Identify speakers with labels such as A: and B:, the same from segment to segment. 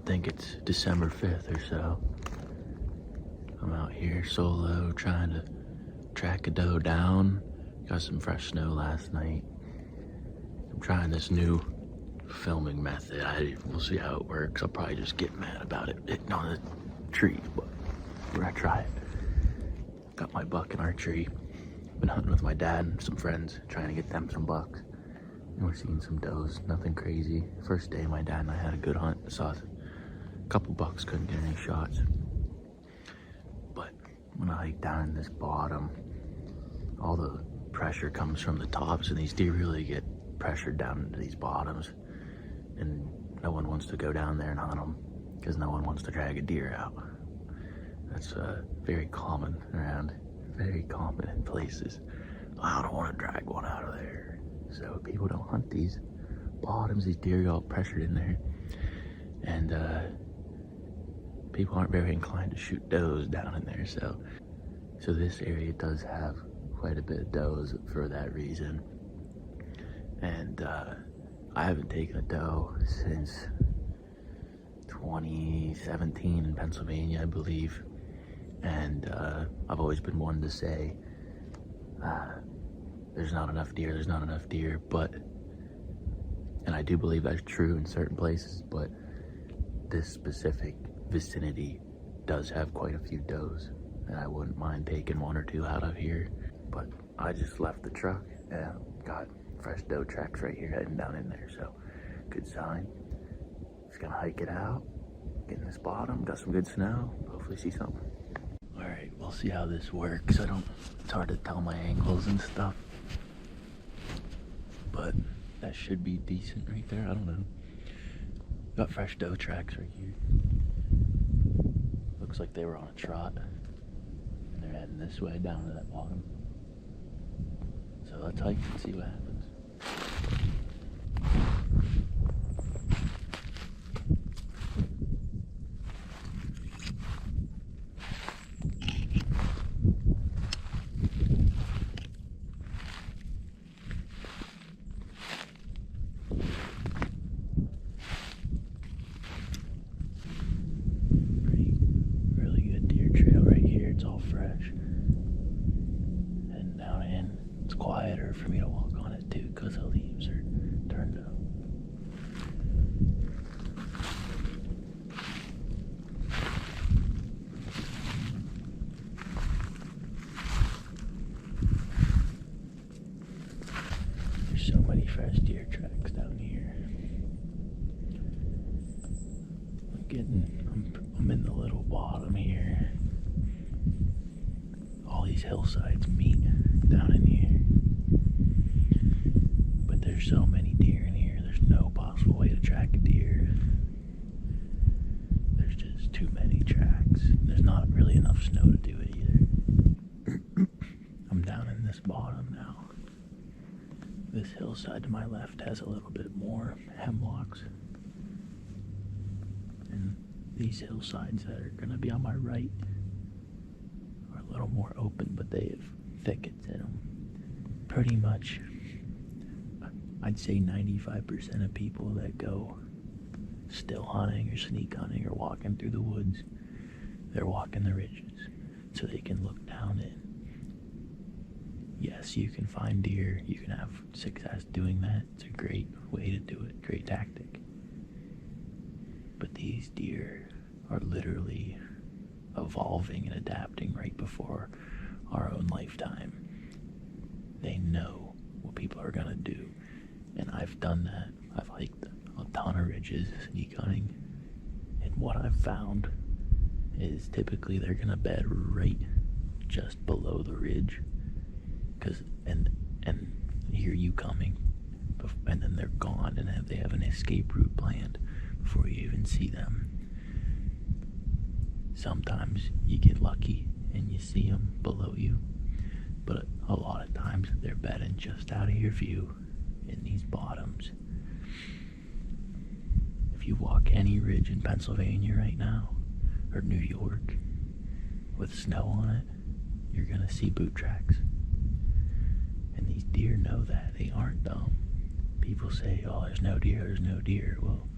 A: think it's December 5th or so. I'm out here solo trying to track a doe down. Got some fresh snow last night. I'm trying this new filming method. We'll see how it works. I'll probably just get mad about it hitting on the trees, but we're gonna try it. Got my buck in our tree. Been hunting with my dad and some friends, trying to get them some bucks. And we're seeing some does, nothing crazy. First day my dad and I had a good hunt. Saw a couple bucks, couldn't get any shots. But when I hike down in this bottom, all the pressure comes from the tops, and these deer really get pressured down into these bottoms. And no one wants to go down there and hunt them because no one wants to drag a deer out. That's very common around, very common in places. I don't want to drag one out of there. So people don't hunt these bottoms. These deer get all pressured in there. And people aren't very inclined to shoot does down in there. So this area does have quite a bit of does for that reason. And I haven't taken a doe since 2017 in Pennsylvania, I believe. And I've always been one to say, there's not enough deer, but, and I do believe that's true in certain places, but this specific vicinity does have quite a few does, and I wouldn't mind taking one or two out of here. But I just left the truck and got fresh doe tracks right here heading down in there, so good sign. Just gonna hike it out, get in this bottom, got some good snow, hopefully see something. All right, we'll see how this works. It's hard to tell my angles and stuff, but that should be decent right there. I don't know. Got fresh doe tracks right here. Looks like they were on a trot, and they're heading this way down to that bottom. So let's hike and see what happens. Really good deer trail right here. It's all fresh. Heading down in. It's quieter for me to walk on it too because the leaves are turned up. There's so many fresh deer tracks down here. I'm in the little bottom here. All these hillsides meet down in here. But there's so many deer in here, there's no possible way to track a deer. There's just too many tracks. There's not really enough snow to do it either. I'm down in this bottom now. This hillside to my left has a little bit more hemlocks. And these hillsides that are gonna be on my right are a little more open, but they have thickets in them. Pretty much, I'd say 95% of people that go still hunting or sneak hunting or walking through the woods, they're walking the ridges so they can look down in. Yes, you can find deer, you can have success doing that. It's a great way to do it, great tactic. But these deer are literally evolving and adapting right before our own lifetime. They know what people are gonna do. And I've done that. I've hiked a ton of ridges sneak hunting. And what I've found is typically they're gonna bed right just below the ridge. And hear you coming. And then they're gone, and they have an escape route planned before you even see them. Sometimes you get lucky and you see them below you, but a lot of times they're bedding just out of your view in these bottoms. If you walk any ridge in Pennsylvania right now, or New York, with snow on it, you're gonna see boot tracks. And these deer know that. They aren't dumb. People say, oh, there's no deer. Well,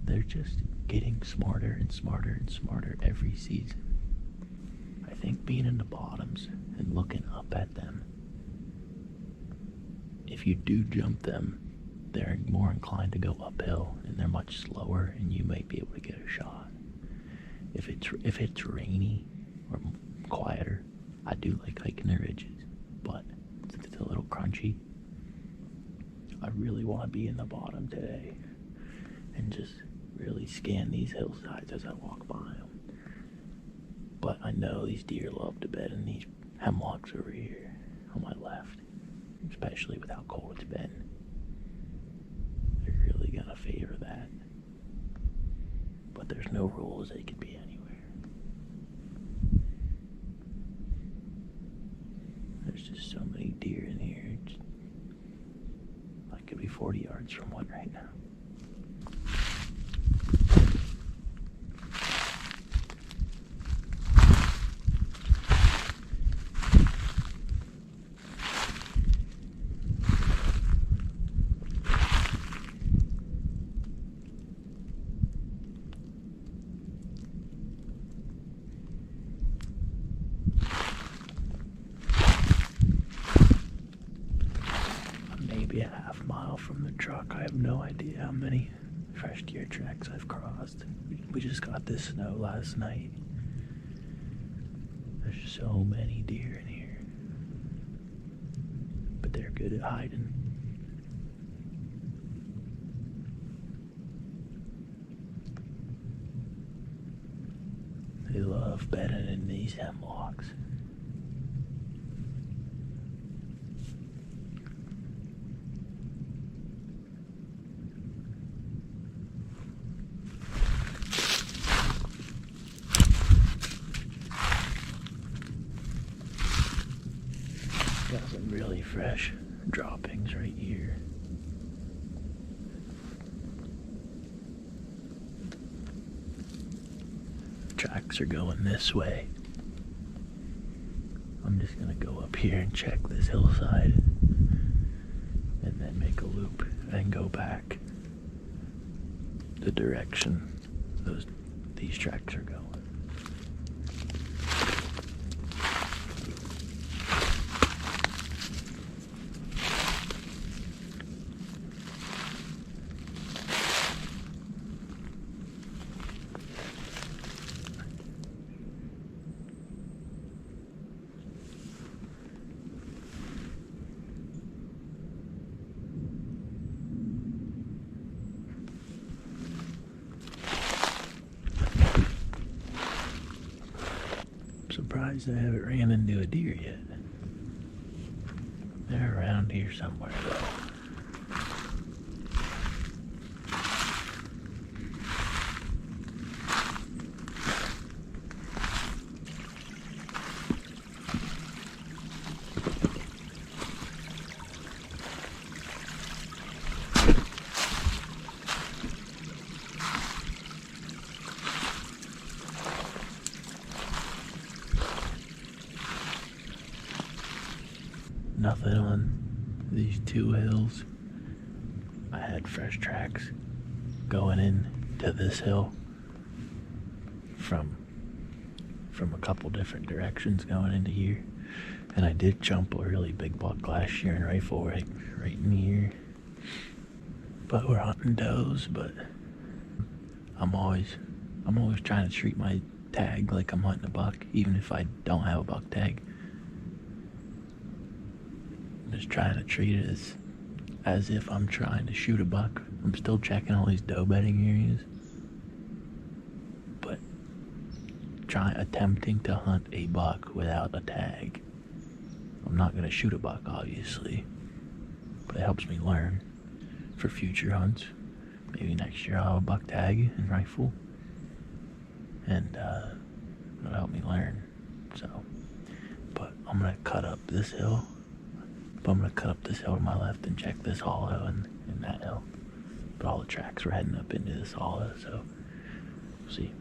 A: they're just getting smarter and smarter and smarter every season. I think being in the bottoms and looking up at them, if you do jump them, they're more inclined to go uphill and they're much slower and you might be able to get a shot. If it's rainy or quieter, I do like hiking the ridges, but since it's a little crunchy, I really want to be in the bottom today and just really scan these hillsides as I walk by them. But I know these deer love to bed in these hemlocks over here on my left, especially with how cold it's been. They're really gonna favor that. But there's no rules, they could be anywhere. There's just so many deer in here. I could be 40 yards from one right now. Maybe a half mile from the truck. I have no idea how many fresh deer tracks I've crossed. We just got this snow last night. There's so many deer in here. But they're good at hiding. They love bedding in these hemlocks. Got some really fresh droppings right here. Tracks are going this way. I'm just gonna go up here and check this hillside and then make a loop and go back the direction these tracks are going. Surprised I haven't ran into a deer yet. They're around here somewhere though. Nothing on these two hills. I had fresh tracks going in to this hill from a couple different directions going into here, and I did jump a really big buck last year in rifle right in here. But we're hunting does. But I'm always trying to treat my tag like I'm hunting a buck, even if I don't have a buck tag. Just trying to treat it as if I'm trying to shoot a buck. I'm still checking all these doe bedding areas, but attempting to hunt a buck without a tag. I'm not gonna shoot a buck, obviously, but it helps me learn for future hunts. Maybe next year I'll have a buck tag and rifle, and it'll help me learn. So, but I'm gonna cut up this hill. But I'm gonna cut up this hill to my left and check this hollow and that hill. But all the tracks were heading up into this hollow, so we'll see.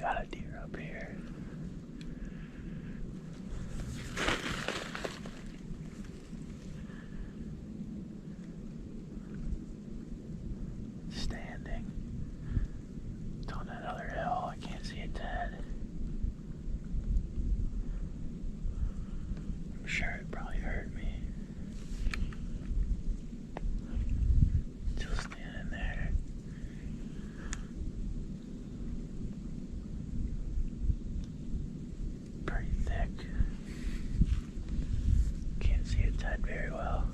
A: got a deer up here. Standing. It's on that other hill. I can't see its head. I'm sure it probably heard me. Still standing there. Pretty thick. Can't see its head very well.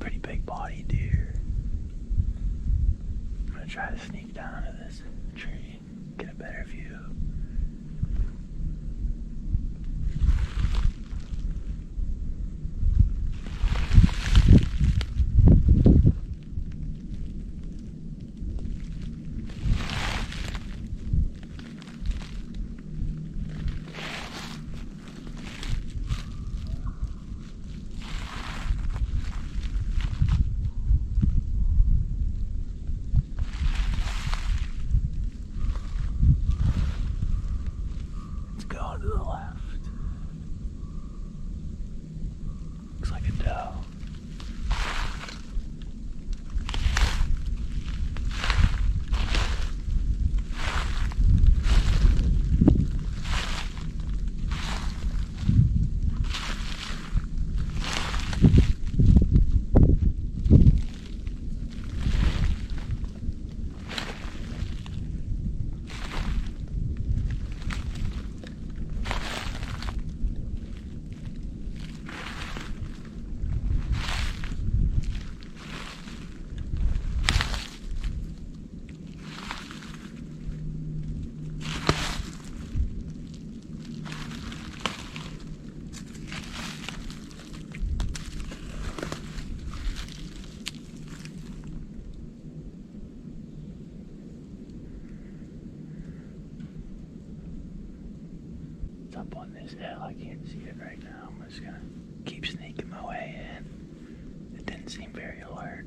A: Pretty big body deer. I'm gonna try to sneak down to this tree and get a better view. To the left. Looks like a doe. Up on this hill. I can't see it right now. I'm just gonna keep sneaking my way in. It didn't seem very alert.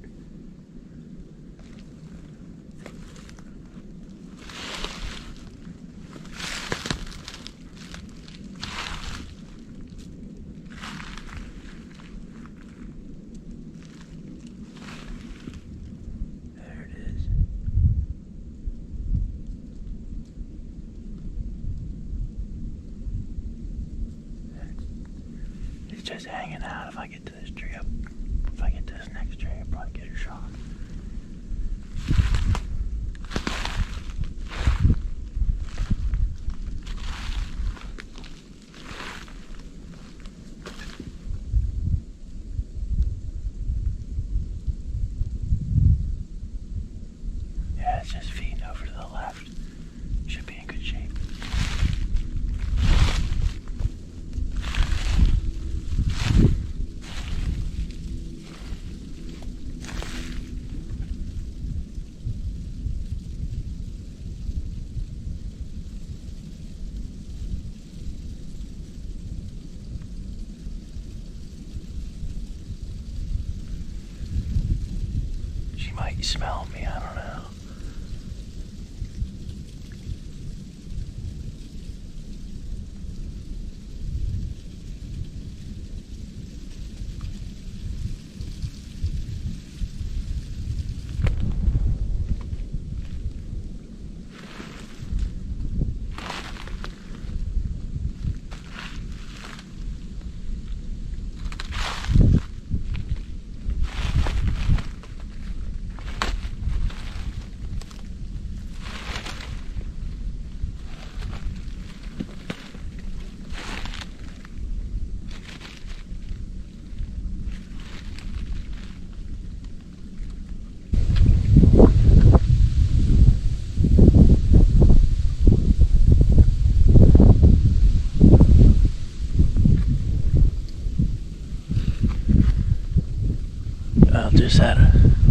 A: There it is. It's just hanging out. If I get to this tree, if I get to this next tree, I'll probably get a shot. Yeah, it's just feeding over to the left. Should be in good shape. She might smell me, I don't know.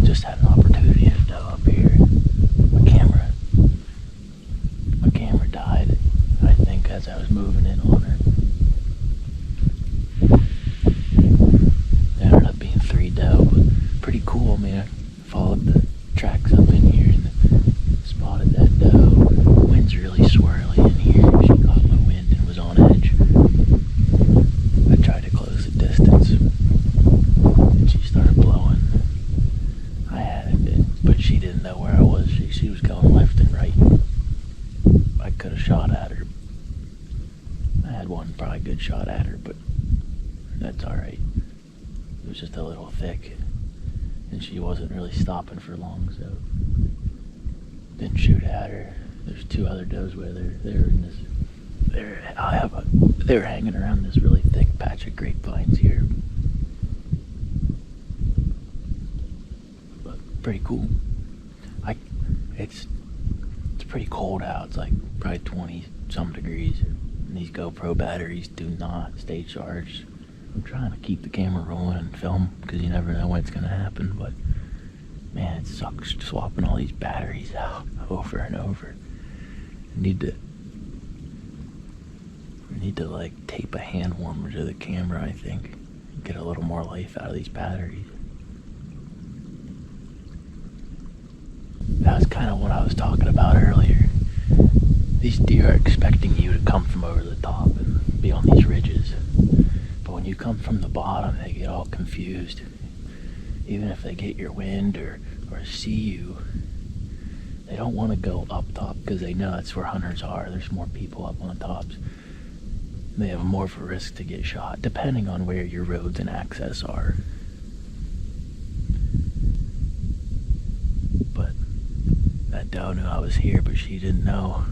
A: Just had an opportunity to doe up here. My camera died, I think, as I was moving in on her. There ended up being 3 doe, but pretty cool, man. Followed the tracks up in here and spotted that doe. Wind's really could have shot at her. I had one probably good shot at her, but that's alright. It was just a little thick, and she wasn't really stopping for long, so didn't shoot at her. There's two other does where they're in this. They were hanging around this really thick patch of grapevines here. But pretty cool. It's pretty cold out. It's like probably 20 some degrees. And these GoPro batteries do not stay charged. I'm trying to keep the camera rolling and film because you never know when it's gonna happen, but man, it sucks swapping all these batteries out over and over. I need to like tape a hand warmer to the camera, I think, and get a little more life out of these batteries. That's kind of what I was talking about earlier. These deer are expecting you to come from over the top and be on these ridges. But when you come from the bottom, they get all confused. Even if they get your wind or see you, they don't want to go up top because they know that's where hunters are. There's more people up on tops. They have more of a risk to get shot, depending on where your roads and access are. But that doe knew I was here, but she didn't know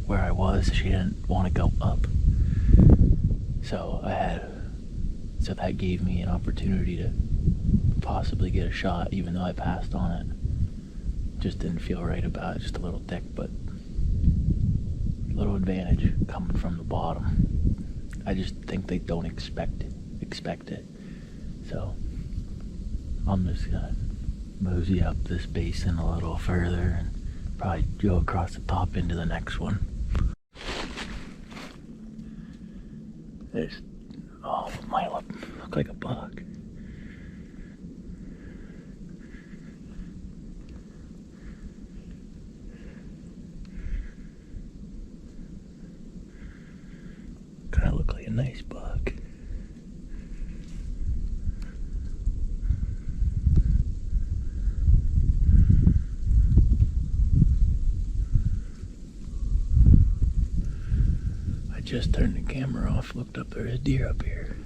A: where I was. She didn't want to go up. So that gave me an opportunity to possibly get a shot, even though I passed on it. Just didn't feel right about it, just a little thick, but a little advantage coming from the bottom. I just think they don't expect it. So I'm just gonna mosey up this basin a little further and probably go across the top into the next one. It might look like a buck. Kind of look like a nice buck. I just turned the camera off, looked up, there's a deer up here.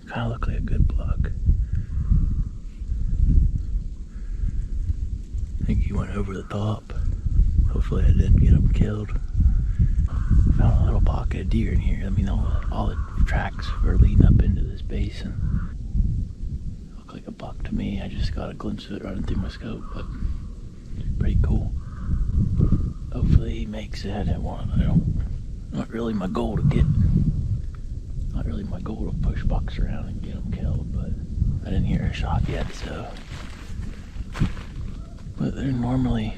A: Kind of look like a good buck. I think he went over the top. Hopefully I didn't get him killed. Found a little pocket of deer in here. I mean, all the tracks were leading up into this basin. Looked like a buck to me. I just got a glimpse of it running through my scope, but pretty cool. Hopefully he makes it. Not really my goal to push bucks around and get them killed, but I didn't hear a shot yet, so. But there's normally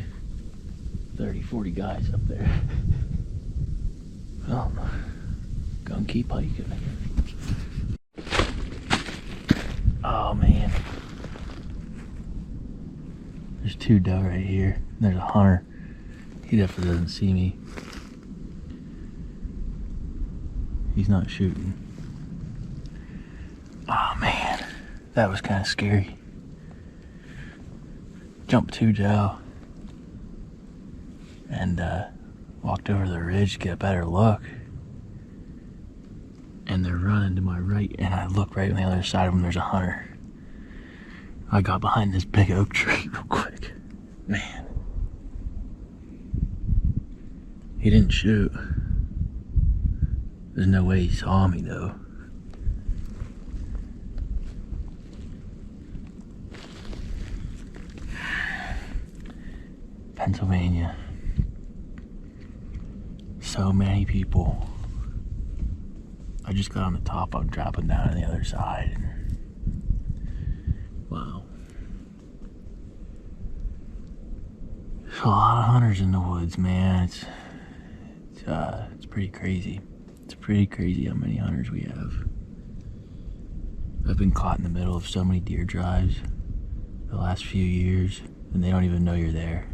A: 30, 40 guys up there. Well, gonna keep hiking, I guess. Oh man. There's two doe right here. There's a hunter. He definitely doesn't see me. He's not shooting. Oh man, that was kind of scary. Jumped two doe and walked over the ridge to get a better look. And they're running to my right, and I look right on the other side of them, there's a hunter. I got behind this big oak tree real quick. Man. He didn't shoot. There's no way he saw me though. Pennsylvania. So many people. I just got on the top, I'm dropping down on the other side. Wow. There's a lot of hunters in the woods, man. It's pretty crazy. It's pretty crazy how many hunters we have. I've been caught in the middle of so many deer drives the last few years, and they don't even know you're there.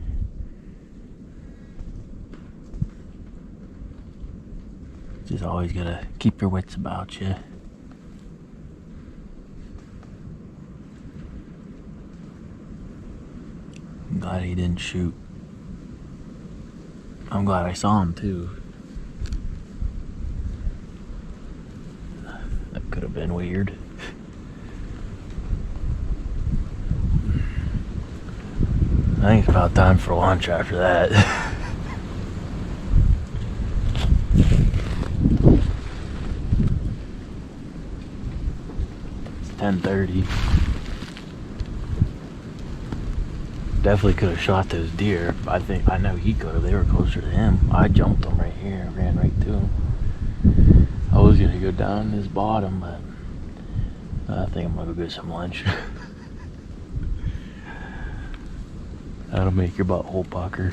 A: Just always gotta keep your wits about you. I'm glad he didn't shoot. I'm glad I saw him too. That could have been weird. I think it's about time for lunch after that. It's 10:30. Definitely could have shot those deer. I know he could have. They were closer to him. I jumped them right here and ran right to him. I was gonna go down his bottom, but I think I'm gonna go get some lunch. That'll make your butthole pucker.